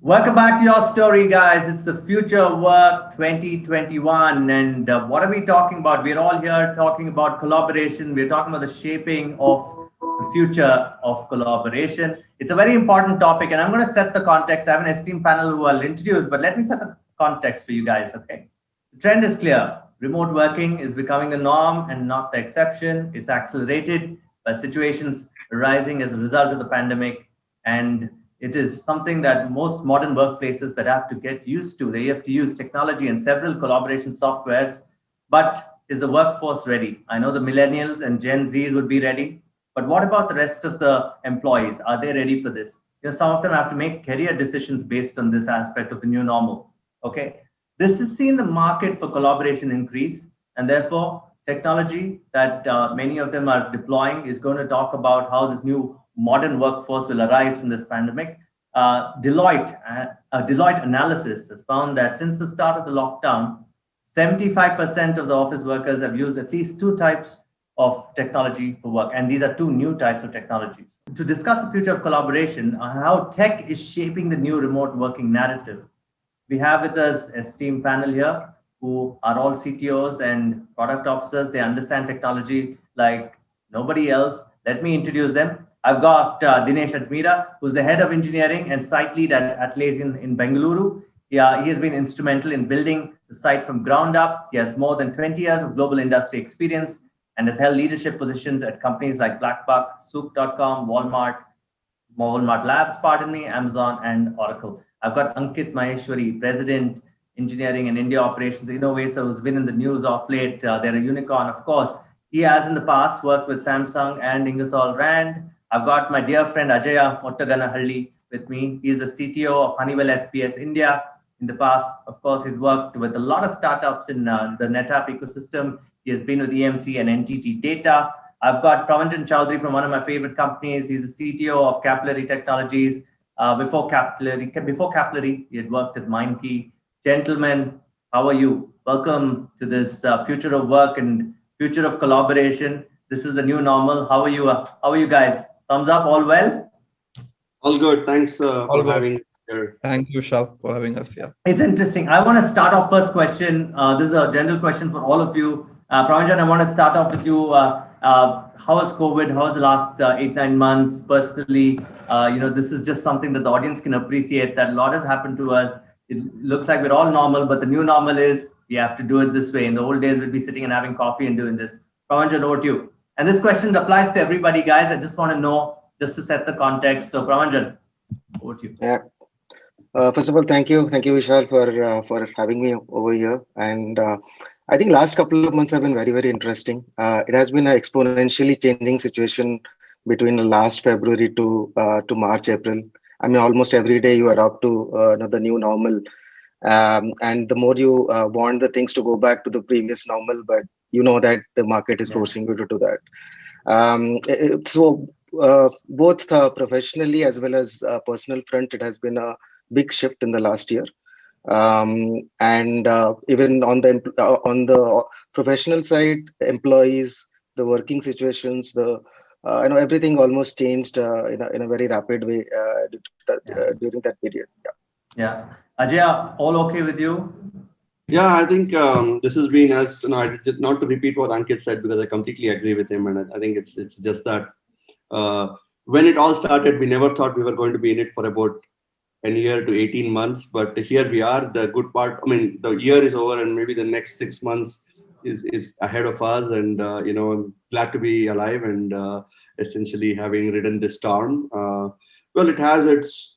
Welcome back to Your Story, guys. It's the Future of Work 2021. And what are we talking about? We're all here talking about collaboration. We're talking about the shaping of the future of collaboration. It's a very important topic, and I'm going to set the context. I have an esteemed panel who I'll introduce, but let me set the context for you guys, okay? The trend is clear. Remote working is becoming the norm and not the exception. It's accelerated by situations arising as a result of the pandemic, and it is something that most modern workplaces that have to get used to. They have to use technology and several collaboration softwares, but is the workforce ready? I know the millennials and Gen Zs would be ready, but what about the rest of the employees? Are they ready for this? Some of them have to make career decisions based on this aspect of the new normal, okay? This has seen the market for collaboration increase, and therefore technology that many of them are deploying is going to talk about how this new modern workforce will arise from this pandemic. Deloitte analysis has found that since the start of the lockdown, 75% of the office workers have used at least two types of technology for work. And these are two new types of technologies. To discuss the future of collaboration, how tech is shaping the new remote working narrative, we have with us a esteemed panel here who are all CTOs and product officers. They understand technology like nobody else. Let me introduce them. I've got Dinesh Ajmera, who's the head of engineering and site lead at Atlassian in Bengaluru. He has been instrumental in building the site from ground up. He has more than 20 years of global industry experience and has held leadership positions at companies like Blackbuck, Soup.com, Walmart Labs, Amazon, and Oracle. I've got Ankit Maheshwari, President, Engineering and India Operations, Innovacer, who's been in the news of late. They're a unicorn, of course. He has in the past worked with Samsung and Ingersoll Rand. I've got my dear friend Ajaya Mottaganahalli with me. He's the CTO of Honeywell SPS India. In the past, of course, he's worked with a lot of startups in the NetApp ecosystem. He has been with EMC and NTT Data. I've got Pravanjan Chowdhury from one of my favorite companies. He's the CTO of Capillary Technologies. Before Capillary, he had worked at MindKey. Gentlemen, how are you? Welcome to this future of work and future of collaboration. This is the new normal. How are you? How are you guys? Thumbs up, all well? All good. Thanks for having us here. Thank you, Shal, for having us here. It's interesting. I want to start off first question. This is a general question for all of you. Pravanjan, I want to start off with you. How was COVID? How was the last 8-9 months? Personally, this is just something that the audience can appreciate, that a lot has happened to us. It looks like we're all normal, but the new normal is we have to do it this way. In the old days, we'd be sitting and having coffee and doing this. Pravanjan, over to you. And this question applies to everybody, guys. I just want to know, just to set the context. So, Pravanjan, over to you. Yeah. First of all, thank you, Vishal, for having me over here. And I think last couple of months have been very, very interesting. It has been an exponentially changing situation between last February to March, April. I mean, almost every day you adapt to the new normal. And the more you want the things to go back to the previous normal, but you know that the market is forcing you to do that. So both professionally as well as personal front, it has been a big shift in the last year. And even on the professional side, employees, the working situations, everything almost changed in a very rapid way during that period. Yeah. Ajay, all okay with you? Yeah, I think this has been not to repeat what Ankit said, because I completely agree with him. And I think it's just that when it all started, we never thought we were going to be in it for about a year to 18 months. But here we are. The good part, the year is over and maybe the next 6 months is ahead of us. And, I'm glad to be alive and essentially having ridden this storm. Well, it had its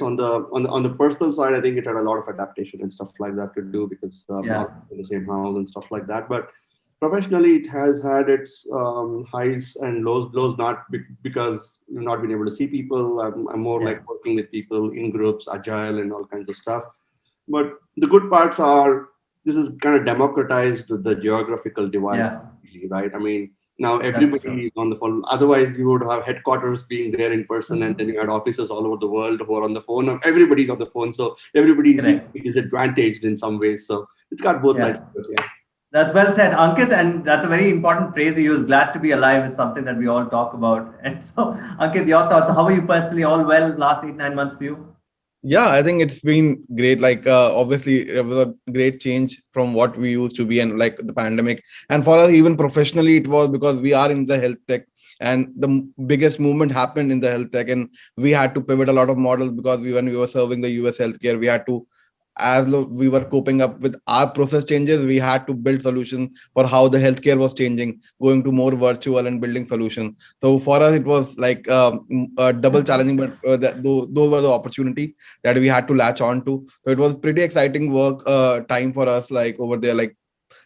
on the personal side. I think it had a lot of adaptation and stuff like that to do, because not in the same house and stuff like that. But professionally, it has had its highs and lows, not because you've not been able to see people. I'm more like working with people in groups, agile and all kinds of stuff. But the good parts are, this is kind of democratized the geographical divide, right? I mean, now everybody is on the phone. Otherwise, you would have headquarters being there in person, and then you had offices all over the world who are on the phone. Now everybody's on the phone, so everybody is advantaged in some ways. So it's got both sides. That's well said, Ankit, and that's a very important phrase you use. Glad to be alive is something that we all talk about. And so, Ankit, your thoughts? How are you personally? All well? Last 8-9 months for you? Yeah, I think it's been great. Like, obviously, it was a great change from what we used to be, and like the pandemic. And for us, even professionally, it was because we are in the health tech, and the biggest movement happened in the health tech, and we had to pivot a lot of models because when we were serving the US healthcare, we had to, we were coping up with our process changes, we had to build solutions for how the healthcare was changing, going to more virtual and building solutions. So for us, it was like double challenging, but those were the opportunity that we had to latch on to. So it was pretty exciting work time for us, like over there, like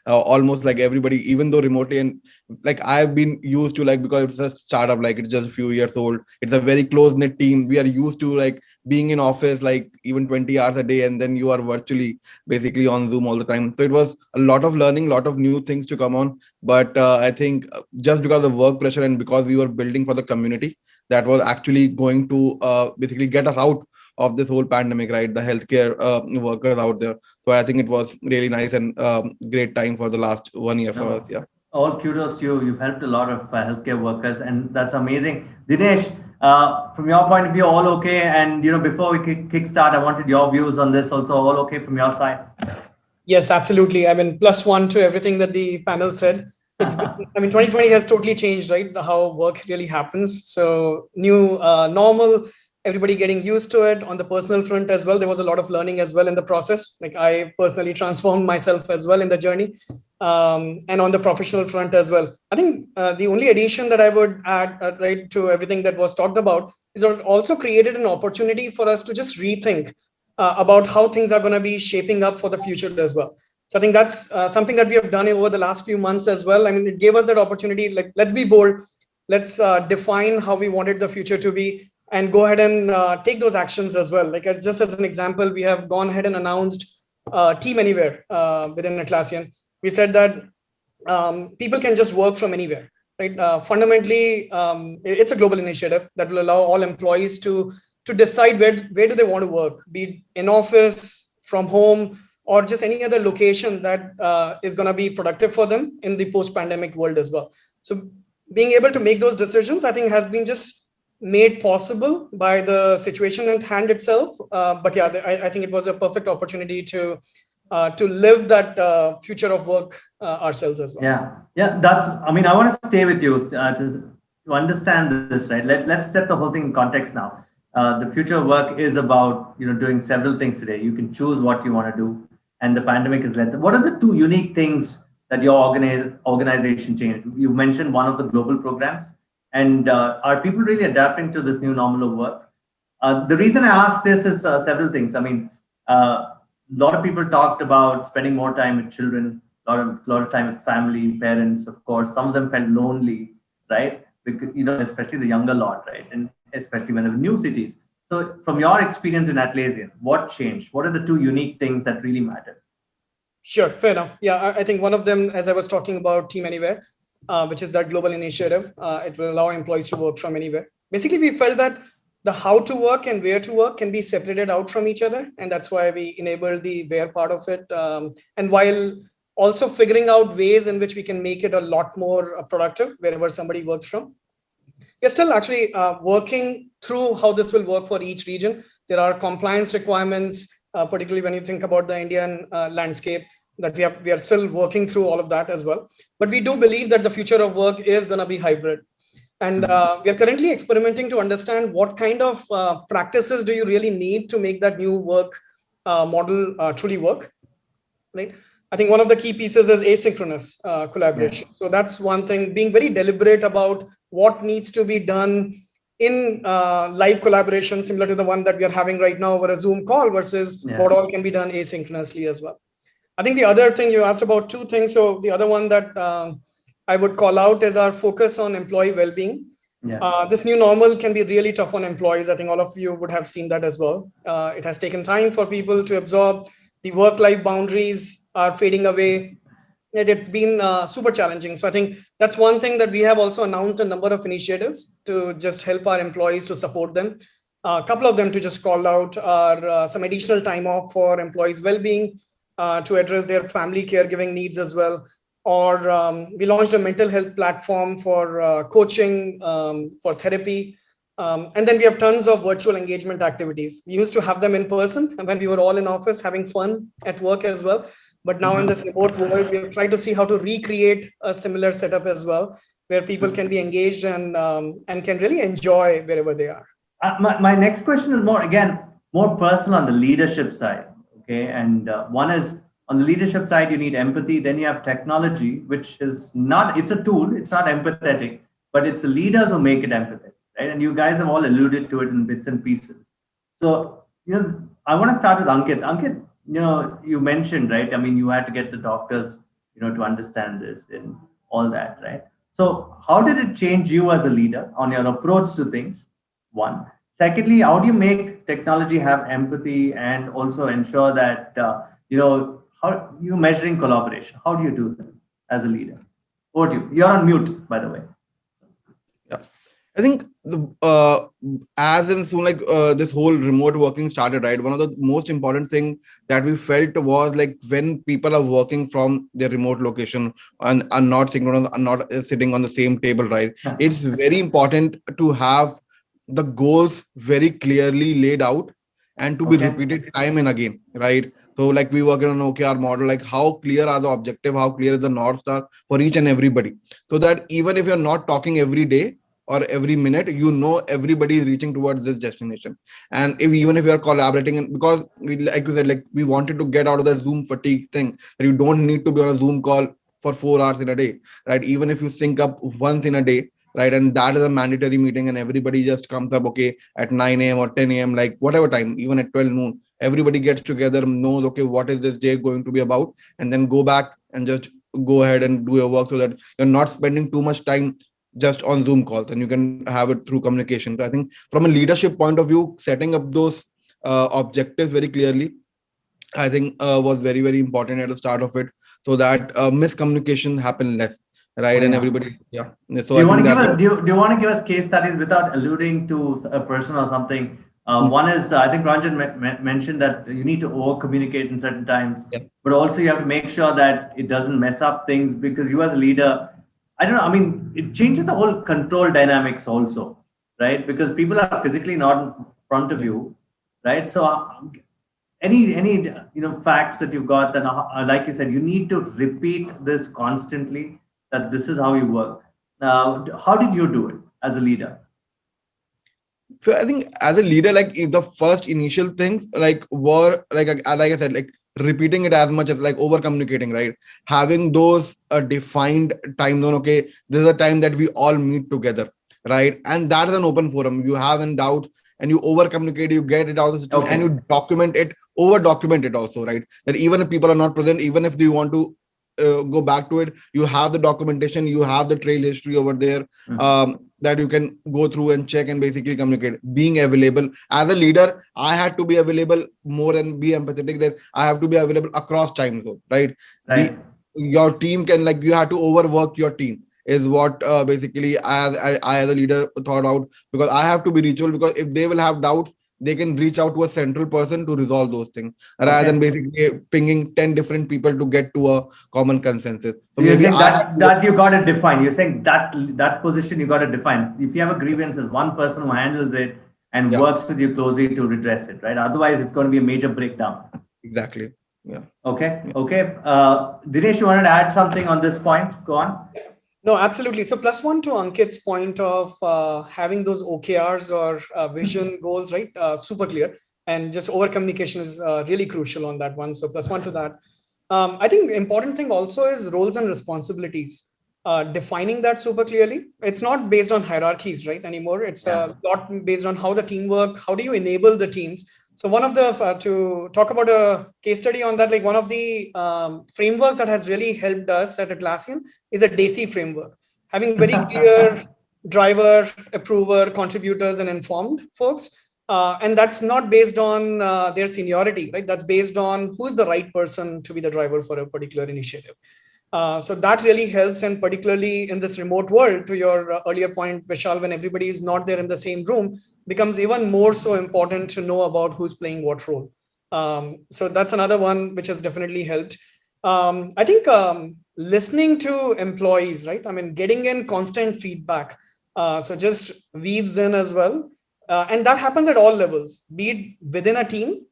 almost like everybody, even though remotely. And like I've been used to, like, because it's a startup, like it's just a few years old, it's a very close knit team. We are used to like being in office like even 20 hours a day, and then you are virtually basically on Zoom all the time. So it was a lot of learning, a lot of new things to come on. But I think just because of work pressure and because we were building for the community that was actually going to basically get us out of this whole pandemic, right? The healthcare workers out there. So I think it was really nice and great time for the last 1 year for us. Yeah. All kudos to you. You've helped a lot of healthcare workers, and that's amazing. Dinesh, from your point of view, all okay? And before we kickstart, I wanted your views on this also. All okay from your side? Yes, absolutely. I mean, plus one to everything that the panel said. It's been, I mean, 2020 has totally changed, right? How work really happens. So new normal, everybody getting used to it. On the personal front as well, there was a lot of learning as well in the process. Like I personally transformed myself as well in the journey, and on the professional front as well. I think the only addition that I would add, right, to everything that was talked about is it also created an opportunity for us to just rethink about how things are going to be shaping up for the future as well. So I think that's something that we have done over the last few months as well. I mean, it gave us that opportunity. Like, let's be bold. Let's define how we wanted the future to be, and go ahead and take those actions as well. Like, just as an example, we have gone ahead and announced Team Anywhere within Atlassian. We said that people can just work from anywhere, right? Fundamentally, it's a global initiative that will allow all employees to decide where do they want to work, be it in office, from home, or just any other location that is going to be productive for them in the post-pandemic world as well. So being able to make those decisions, I think, has been just made possible by the situation at hand itself. But yeah, I think it was a perfect opportunity to live that future of work ourselves as well. Yeah. I mean, I want to stay with you to understand this, right? Let's set the whole thing in context now. The future of work is about doing several things today. You can choose what you want to do, and the pandemic has led. What are the two unique things that your organization changed? You mentioned one of the global programs, and are people really adapting to this new normal of work? The reason I ask this is several things. I mean, a lot of people talked about spending more time with children, a lot of time with family, parents. Of course, some of them felt lonely, right? Because, especially the younger lot, right? And especially when there were new cities. So from your experience in Atlassian, what changed? What are the two unique things that really mattered? Sure, fair enough. Yeah, I think one of them, as I was talking about Team Anywhere, which is that global initiative, it will allow employees to work from anywhere. Basically, we felt that the how to work and where to work can be separated out from each other. And that's why we enabled the where part of it. And while also figuring out ways in which we can make it a lot more productive wherever somebody works from. We're still actually working through how this will work for each region. There are compliance requirements, particularly when you think about the Indian landscape, that we are still working through all of that as well. But we do believe that the future of work is going to be hybrid. And we are currently experimenting to understand what kind of practices do you really need to make that new work model truly work, right? I think one of the key pieces is asynchronous collaboration. Yeah. So that's one thing, being very deliberate about what needs to be done in live collaboration, similar to the one that we are having right now over a Zoom call, versus what all can be done asynchronously as well. I think the other thing, you asked about two things. So the other one that I would call out is our focus on employee well-being. Yeah. This new normal can be really tough on employees. I think all of you would have seen that as well. It has taken time for people to absorb. The work-life boundaries are fading away. It's been super challenging. So I think that's one thing that we have also announced a number of initiatives to just help our employees, to support them. A couple of them to just call out are some additional time off for employees' well-being to address their family caregiving needs as well. Or we launched a mental health platform for coaching, for therapy. And then we have tons of virtual engagement activities. We used to have them in person when we were all in office having fun at work as well. But now in this remote world, we have tried to see how to recreate a similar setup as well, where people can be engaged and can really enjoy wherever they are. My next question is more personal on the leadership side. Okay. And one is on the leadership side, you need empathy. Then you have technology, which is not, it's a tool. It's not empathetic, but it's the leaders who make it empathetic. Right? And you guys have all alluded to it in bits and pieces. So, I want to start with Ankit. Ankit, you mentioned, right? I mean, you had to get the doctors, to understand this and all that, right? So how did it change you as a leader on your approach to things? One. Secondly, how do you make technology have empathy and also ensure that, how you're measuring collaboration? How do you do that as a leader? Over to you. You're on mute, by the way. Yeah. I think as in soon like this whole remote working started, right? One of the most important thing that we felt was like when people are working from their remote location and are not sitting on the same table, right? It's very important to have the goals very clearly laid out and to be repeated time and again, right? So like we work on an OKR model, like how clear are the objective, how clear is the North Star for each and everybody, so that even if you're not talking every day or every minute, everybody is reaching towards this destination. And even if you are collaborating, and because like you said, like we wanted to get out of the Zoom fatigue thing, that you don't need to be on a Zoom call for 4 hours in a day, right? Even if you sync up once in a day, right? And that is a mandatory meeting and everybody just comes up, okay, at 9 a.m. or 10 a.m., like whatever time, even at 12 noon, everybody gets together, knows, okay, what is this day going to be about? And then go back and just go ahead and do your work so that you're not spending too much time just on Zoom calls and you can have it through communication. So I think from a leadership point of view, setting up those objectives very clearly, I think was very, very important at the start of it, so that miscommunication happen less, right? And everybody, yeah. So do you want to give us do you want to give us case studies without alluding to a person or something? One is I think Ranjan mentioned that you need to over communicate in certain times, but also you have to make sure that it doesn't mess up things, because you as a leader, I don't know, I mean, it changes the whole control dynamics also, right? Because people are physically not in front of you, right? So any facts that you've got, then like you said, you need to repeat this constantly, that this is how you work. Now, how did you do it as a leader? So I think as a leader, like the first initial things like were like I said, like repeating it as much as like over communicating, right? Having those defined time zone. Okay, this is a time that we all meet together, right? And that is an open forum. You have in doubt and you over communicate, you get it out of the system, and you document it, over document it also, right? That even if people are not present, even if you want to go back to it, you have the documentation, you have the trail history over there, that you can go through and check and basically communicate. Being available as a leader, I had to be available more and be empathetic, that I have to be available across time zone, right? Your team can, like, you have to overwork your team is what basically I as a leader thought out, because I have to be reachable, because if they will have doubts, they can reach out to a central person to resolve those things, rather than basically pinging 10 different people to get to a common consensus. So you're saying that you got to define. You're saying that position you got to define. If you have a grievance, there's one person who handles it and works with you closely to redress it, right? Otherwise, it's going to be a major breakdown. Exactly. Yeah. Okay. Dinesh, you wanted to add something on this point? Go on. No, absolutely. So +1 to Ankit's point of having those OKRs or vision goals, right? Super clear. And just over communication is really crucial on that one. So +1 to that. I think the important thing also is roles and responsibilities. Defining that super clearly. It's not based on hierarchies, right, anymore. It's a lot based on how the team work. How do you enable the teams? So one of the, to talk about a case study on that, like one of the frameworks that has really helped us at Atlassian is a DAISY framework. Having very clear driver, approver, contributors, and informed folks. And that's not based on their seniority, right? That's based on who's the right person to be the driver for a particular initiative. So that really helps, and particularly in this remote world, to your earlier point, Vishal, when everybody is not there in the same room, becomes even more so important to know about who's playing what role. So that's another one which has definitely helped. I think listening to employees, right? I mean, getting in constant feedback. So just weaves in as well. And that happens at all levels, be it within a team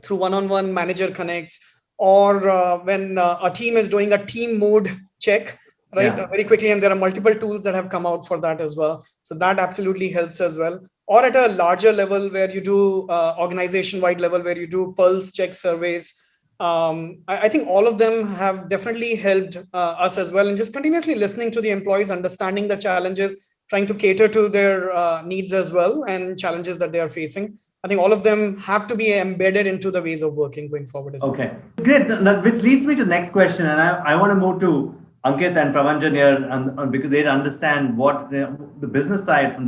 through one-on-one manager connects, or when a team is doing a team mode check, right? Yeah. Very quickly, and there are multiple tools that have come out for that as well. So that absolutely helps as well. Or at a larger level where you do organization-wide level, where you do pulse check surveys. I think all of them have definitely helped us as well, and just continuously listening to the employees, understanding the challenges, trying to cater to their needs as well, and challenges that they are facing. I think all of them have to be embedded into the ways of working going forward as well. Okay, great. Which leads me to the next question, and I want to move to Ankit and Pravanjan here, and because they understand what the business side from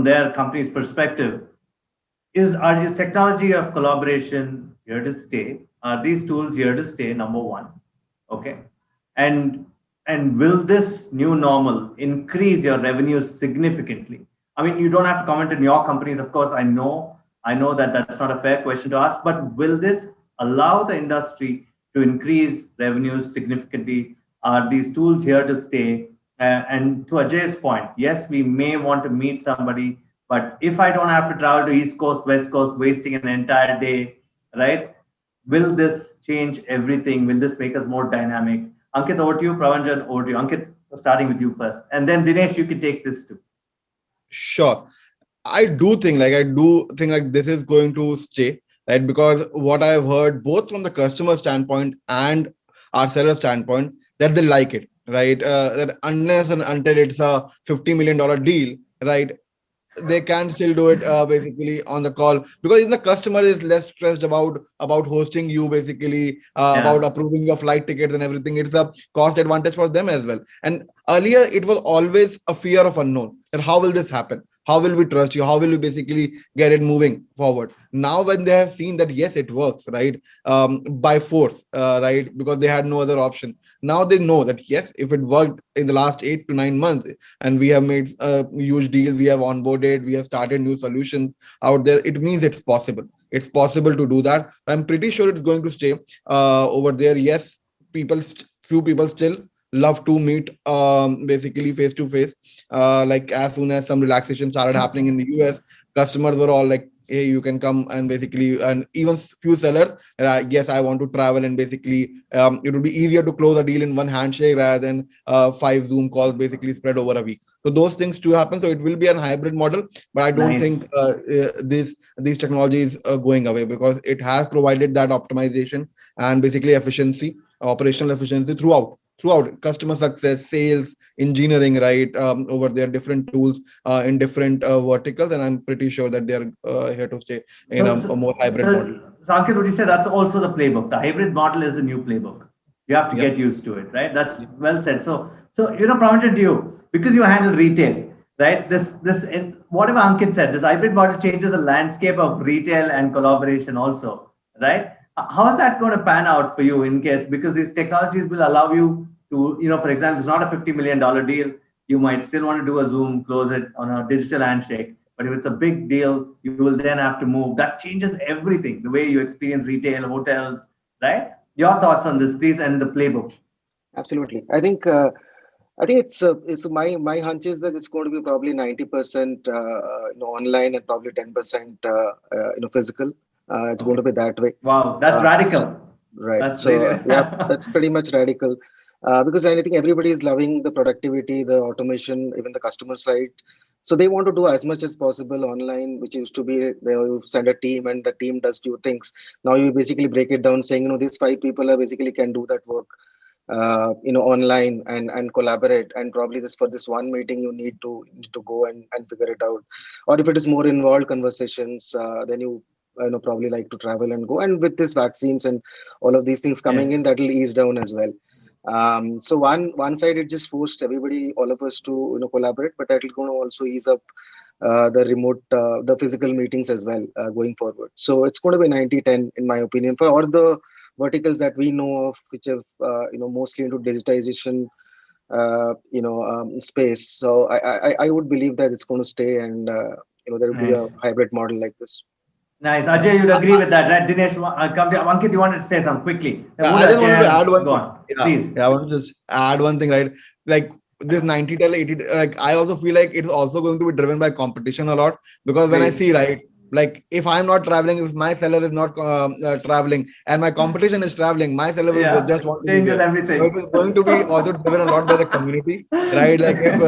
their company's perspective is technology of collaboration here to stay? Are these tools here to stay? Number one, okay, and will this new normal increase your revenue significantly? I mean, you don't have to comment on your companies, of course. I know that that's not a fair question to ask, but will this allow the industry to increase revenues significantly? Are these tools here to stay? And to Ajay's point, yes, we may want to meet somebody, but if I don't have to travel to East Coast, West Coast, wasting an entire day, right? Will this change everything? Will this make us more dynamic? Ankit, over to you. Pravanjan, over to you. Ankit, starting with you first. And then Dinesh, you can take this too. Sure. I do think like this is going to stay, right? Because what I've heard both from the customer standpoint and our seller standpoint, that they like it, right? That unless and until it's a $50 million deal, right? They can still do it basically on the call, because if the customer is less stressed about hosting you, basically about approving your flight tickets and everything, it's a cost advantage for them as well. And earlier it was always a fear of unknown, that how will this happen, how will we trust you, how will we basically get it moving forward. Now when they have seen that yes, it works, right, by force, right, because they had no other option, now they know that yes, if it worked in the last 8 to 9 months and we have made huge deals, we have onboarded, we have started new solutions out there, it means it's possible. It's possible to do that. I'm pretty sure it's going to stay over there. Yes, few people still love to meet basically face to face. Like as soon as some relaxation started happening in the US, customers were all like, hey, you can come, and basically, and even few sellers, yes, I want to travel, and basically it would be easier to close a deal in one handshake rather than 5 Zoom calls basically spread over a week. So those things do happen. So it will be a hybrid model, but I don't think these technologies are going away, because it has provided that optimization and basically efficiency, operational efficiency throughout customer success, sales, engineering, right? Over there, different tools in different verticals, and I'm pretty sure that they're here to stay in a more hybrid model. So Ankit, would you say that's also the playbook? The hybrid model is the new playbook. You have to get used to it, right? That's well said. So Pravanjan, to you, because you handle retail, right? This whatever Ankit said, this hybrid model changes the landscape of retail and collaboration also, right? How is that going to pan out for you in case, because these technologies will allow you to, for example, it's not a $50 million deal. You might still want to do a Zoom, close it on a digital handshake. But if it's a big deal, you will then have to move. That changes everything, the way you experience retail, hotels, right? Your thoughts on this, please, and the playbook. Absolutely. I think it's my hunch is that it's going to be probably 90% online and probably 10% physical. It's going to be that way. Wow, that's radical. Right. That's so really... that's pretty much radical. Because I think everybody is loving the productivity, the automation, even the customer side. So they want to do as much as possible online, which used to be you send a team and the team does few things. Now you basically break it down saying, these 5 people are basically can do that work, online and collaborate. And probably for this one meeting, you need to go and figure it out. Or if it is more involved conversations, then you probably like to travel and go. And with this vaccines and all of these things coming in, that will ease down as well. So one side, it just forced everybody, all of us to collaborate, but that will going to also ease up the remote, the physical meetings as well going forward. So it's going to be 90-10 in my opinion for all the verticals that we know of, which have mostly into digitization space. So I would believe that it's going to stay, and there will be a hybrid model like this. Nice. Ajay, you'd agree with that, right? Dinesh, come to Ankit, you wanted to say something quickly. I just wanted to add one thing. Please. I want to just add one thing, right? Like this 90-10, 80, like I also feel like it's also going to be driven by competition a lot, because when I see, right, like if I'm not traveling, if my seller is not traveling and my competition is traveling, my seller will just want to be changes there. everything. So it is going to be also driven a lot by the community, right? Like if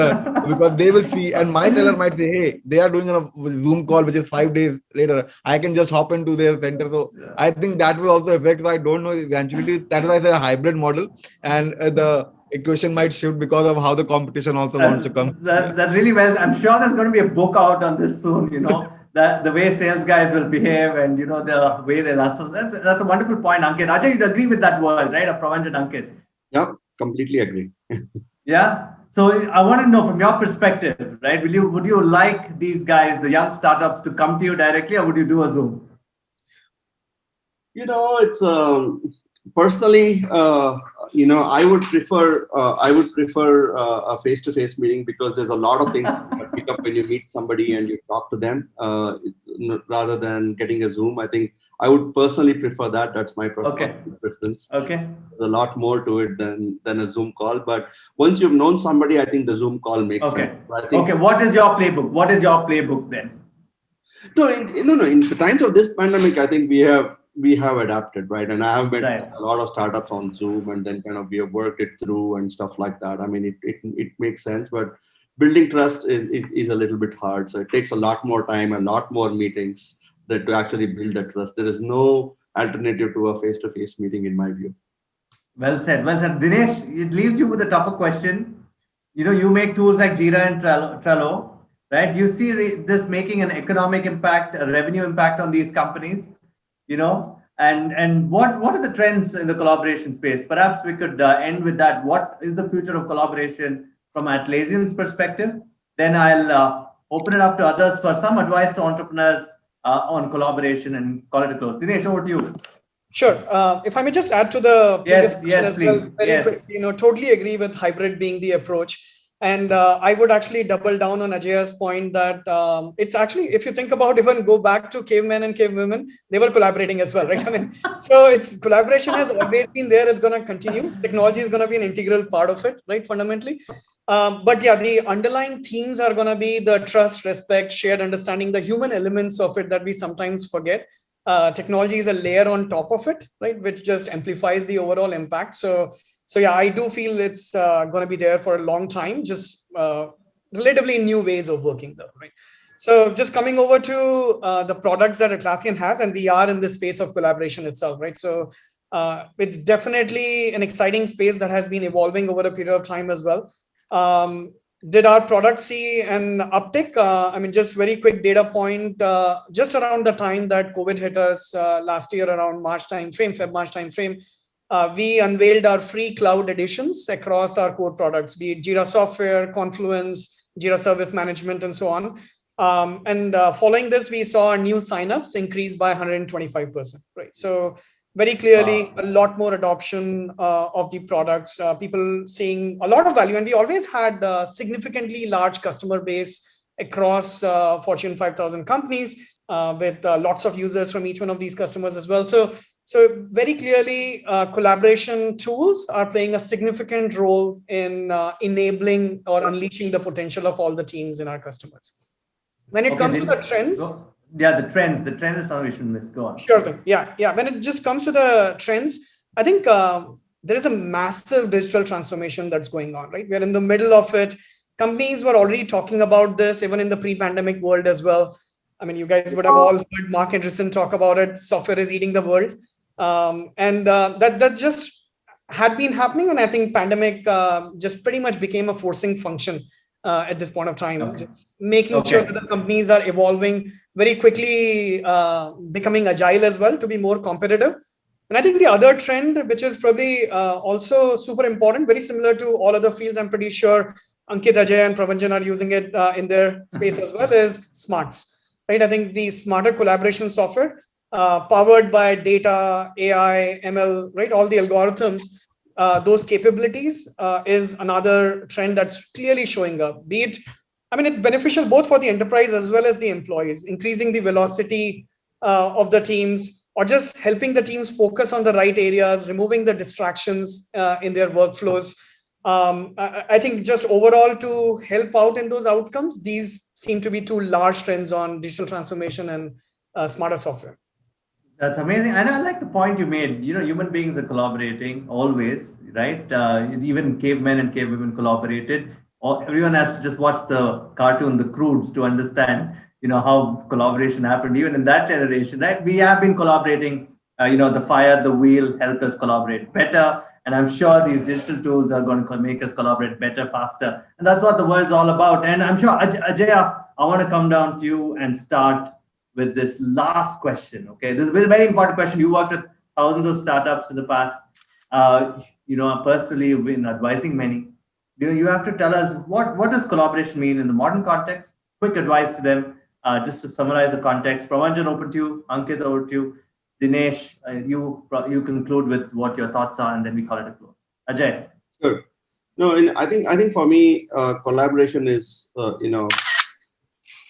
because they will see, and my seller might say, hey, they are doing a Zoom call which is 5 days later, I can just hop into their center. So I think that will also affect. So I don't know eventually. That is why I said a hybrid model, and the equation might shift because of how the competition also wants to come. That's really well. I'm sure there's going to be a book out on this soon. The way sales guys will behave, and the way they'll hustle. That's a wonderful point, Ankit. Ajay, you'd agree with that word, right? Of Pravanj and Ankit. Yeah, completely agree. Yeah. So I want to know from your perspective, right? Would you like these guys, the young startups, to come to you directly, or would you do a Zoom? It's personally, I would prefer a face-to-face meeting, because there's a lot of things you pick up when you meet somebody and you talk to them, rather than getting a Zoom. I think I would personally prefer that. That's my preference. Okay. There's a lot more to it than a Zoom call. But once you've known somebody, I think the Zoom call makes sense. Okay. What is your playbook? What is your playbook then? No. In the times of this pandemic, I think we have adapted, right? And I have met a lot of startups on Zoom, and then kind of we have worked it through and stuff like that. I mean, it makes sense, but building trust is a little bit hard. So it takes a lot more time, a lot more meetings to actually build that trust. There is no alternative to a face-to-face meeting, in my view. Well said. Dinesh, it leaves you with a tougher question. You make tools like Jira and Trello, right? You see this making an economic impact, a revenue impact on these companies, and what are the trends in the collaboration space? Perhaps we could end with that. What is the future of collaboration from Atlassian's perspective? Then I'll open it up to others for some advice to entrepreneurs on collaboration and call it a close. Dinesh, over to you. Sure. If I may just add to the previous question as please. well, very quick, totally agree with hybrid being the approach. And I would actually double down on Ajay's point that it's actually, if you think about, even go back to cavemen and cavewomen, they were collaborating as well, right? I mean, so collaboration has always been there. It's going to continue. Technology is going to be an integral part of it, right? Fundamentally. But yeah, the underlying themes are going to be the trust, respect, shared understanding, the human elements of it that we sometimes forget. Technology is a layer on top of it, right, which just amplifies the overall impact. So yeah, I do feel it's going to be there for a long time, just relatively new ways of working though, right? So just coming over to the products that Atlassian has, and we are in the space of collaboration itself, right? So it's definitely an exciting space that has been evolving over a period of time as well. Did our product see an uptick? I mean, just very quick data point, just around the time that COVID hit us last year, around March timeframe, we unveiled our free cloud editions across our core products, be it Jira Software, Confluence, Jira Service Management, and so on. And following this, we saw new signups increase by 125%, right? So very clearly, a lot more adoption of the products, people seeing a lot of value. And we always had a significantly large customer base across Fortune 5,000 companies with lots of users from each one of these customers as well. So very clearly, collaboration tools are playing a significant role in enabling or unleashing the potential of all the teams in our customers. When it comes to the trends... the trends is something we should miss. Go on. Sure thing. Yeah. When it just comes to the trends, I think there is a massive digital transformation that's going on, right? We're in the middle of it. Companies were already talking about this, even in the pre-pandemic world as well. I mean, you guys would have all heard Mark Andreessen talk about it. Software is eating the world. And that just had been happening. And I think pandemic just pretty much became a forcing function at this point of time, just making sure that the companies are evolving very quickly, becoming agile as well to be more competitive. And I think the other trend, which is probably also super important, very similar to all other fields, I'm pretty sure Ankit, Ajay, and Pravanjan are using it in their space as well, is smarts, right? I think the smarter collaboration software powered by data, AI, ML, right? All the algorithms, those capabilities is another trend that's clearly showing up. Be it, I mean, it's beneficial both for the enterprise as well as the employees, increasing the velocity of the teams, or just helping the teams focus on the right areas, removing the distractions in their workflows. I think just overall to help out in those outcomes, these seem to be two large trends on digital transformation and smarter software. That's amazing. And I like the point you made. Human beings are collaborating always, right? Even cavemen and cavewomen collaborated. Everyone has to just watch the cartoon, The Croods, to understand, how collaboration happened. Even in that generation, right? We have been collaborating. The fire, the wheel helped us collaborate better. And I'm sure these digital tools are going to make us collaborate better, faster. And that's what the world's all about. And I'm sure, Ajaya, I want to come down to you and start with this last question. Okay, this is a very important question. You worked with thousands of startups in the past. Personally, you've been advising many. You have to tell us what does collaboration mean in the modern context? Quick advice to them, just to summarize the context. Pravanjan, over to you. Ankit, over to you. Dinesh, you conclude with what your thoughts are, and then we call it a close. Ajay. Sure. No, and I think for me, collaboration is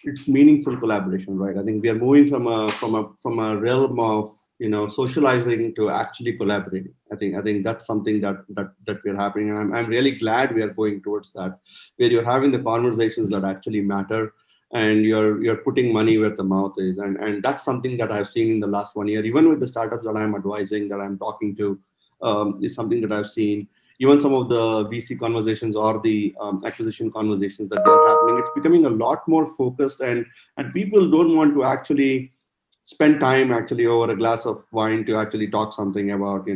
it's meaningful collaboration, right? I think we are moving from a realm of socializing to actually collaborating. I think that's something that we're happening, and I'm really glad we are going towards that, where you're having the conversations that actually matter, and you're putting money where the mouth is, and that's something that I've seen in the last 1 year, even with the startups that I'm advising, that I'm talking to, is something that I've seen. Even some of the VC conversations or the acquisition conversations that they're happening, it's becoming a lot more focused, and people don't want to actually spend time actually over a glass of wine to actually talk something about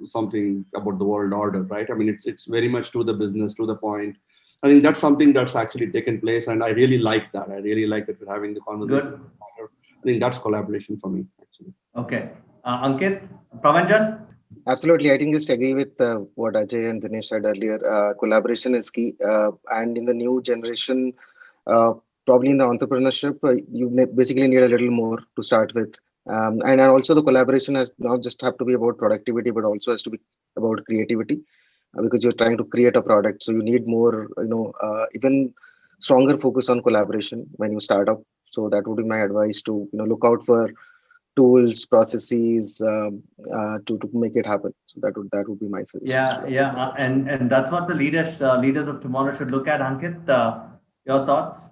something about the world order, right? I mean, it's very much to the business, to the point. I think that's something that's actually taken place, and I really like that. I really like that we're having the conversation. Good. I think that's collaboration for me, actually. Okay, Ankit, Pravanjan. Absolutely. I think just agree with what Ajay and Dinesh said earlier. Collaboration is key. And in the new generation, probably in the entrepreneurship, you basically need a little more to start with. And also the collaboration has not just have to be about productivity, but also has to be about creativity, because you're trying to create a product. So you need more, even stronger focus on collaboration when you start up. So that would be my advice, to look out for tools, processes to make it happen. So that would be my suggestion. Yeah, and that's what the leaders of tomorrow should look at. Ankit, your thoughts?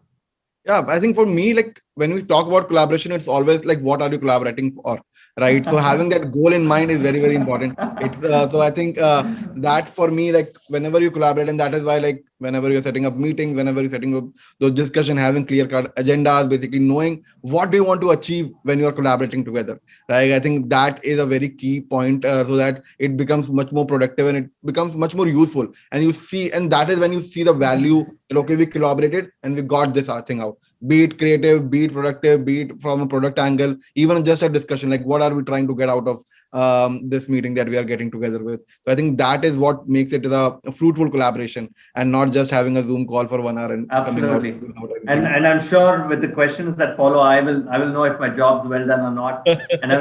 Yeah, I think for me, like when we talk about collaboration, it's always like, what are you collaborating for, right? So having that goal in mind is very, very important. So I think that for me, like whenever you collaborate, and that is why, like whenever you're setting up meetings, whenever you're setting up those discussions, having clear-cut agendas, basically knowing what do you want to achieve when you're collaborating together, right? I think that is a very key point, so that it becomes much more productive and it becomes much more useful. And you see, and that is when you see the value that, okay, we collaborated and we got this thing out. Be it creative, be it productive, be it from a product angle, even just a discussion, like what are we trying to get out of this meeting that we are getting together with. So I think that is what makes it a fruitful collaboration, and not just having a Zoom call for 1 hour and absolutely coming out and I'm sure with the questions that follow, I will know if my job's well done or not. And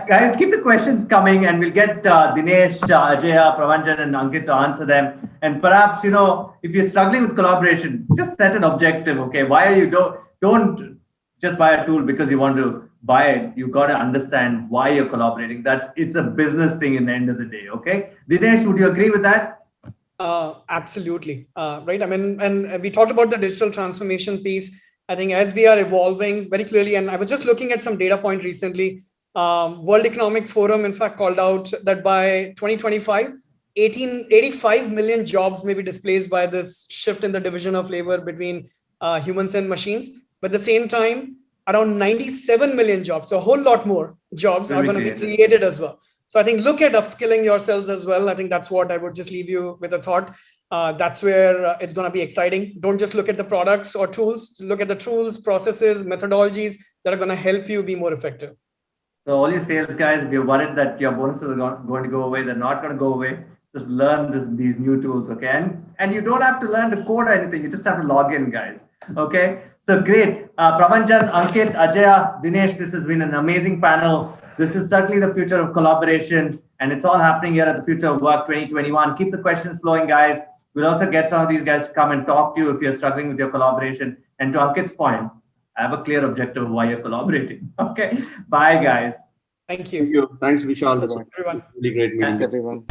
guys, keep the questions coming, and we'll get Dinesh, Ajaya, Pravanjan, and Ankit to answer them. And perhaps, if you're struggling with collaboration, just set an objective. Okay, why are you don't just buy a tool because you want to buy it. You got to understand why you're collaborating. That it's a business thing in the end of the day. Okay, Dinesh, would you agree with that? Absolutely. Right. I mean, and we talked about the digital transformation piece. I think as we are evolving very clearly, and I was just looking at some data point recently, World Economic Forum, in fact, called out that by 2025, 85 million jobs may be displaced by this shift in the division of labor between humans and machines. But at the same time, around 97 million jobs, so a whole lot more jobs are going to be created as well. So I think look at upskilling yourselves as well. I think that's what I would just leave you with a thought. That's where it's going to be exciting. Don't just look at the products or tools. Look at the tools, processes, methodologies that are going to help you be more effective. So all you sales guys, if you're worried that your bonuses are going to go away, they're not going to go away. Just learn these new tools, okay? And you don't have to learn to code or anything. You just have to log in, guys. Okay? So great. Pravanjan, Ankit, Ajaya, Dinesh, this has been an amazing panel. This is certainly the future of collaboration, and it's all happening here at the Future of Work 2021. Keep the questions flowing, guys. We'll also get some of these guys to come and talk to you if you're struggling with your collaboration. And to Ankit's point, I have a clear objective of why you're collaborating. Okay? Bye, guys. Thank you. Thank you. Thanks, Vishal. Everyone. Really great meeting. Thanks, everyone.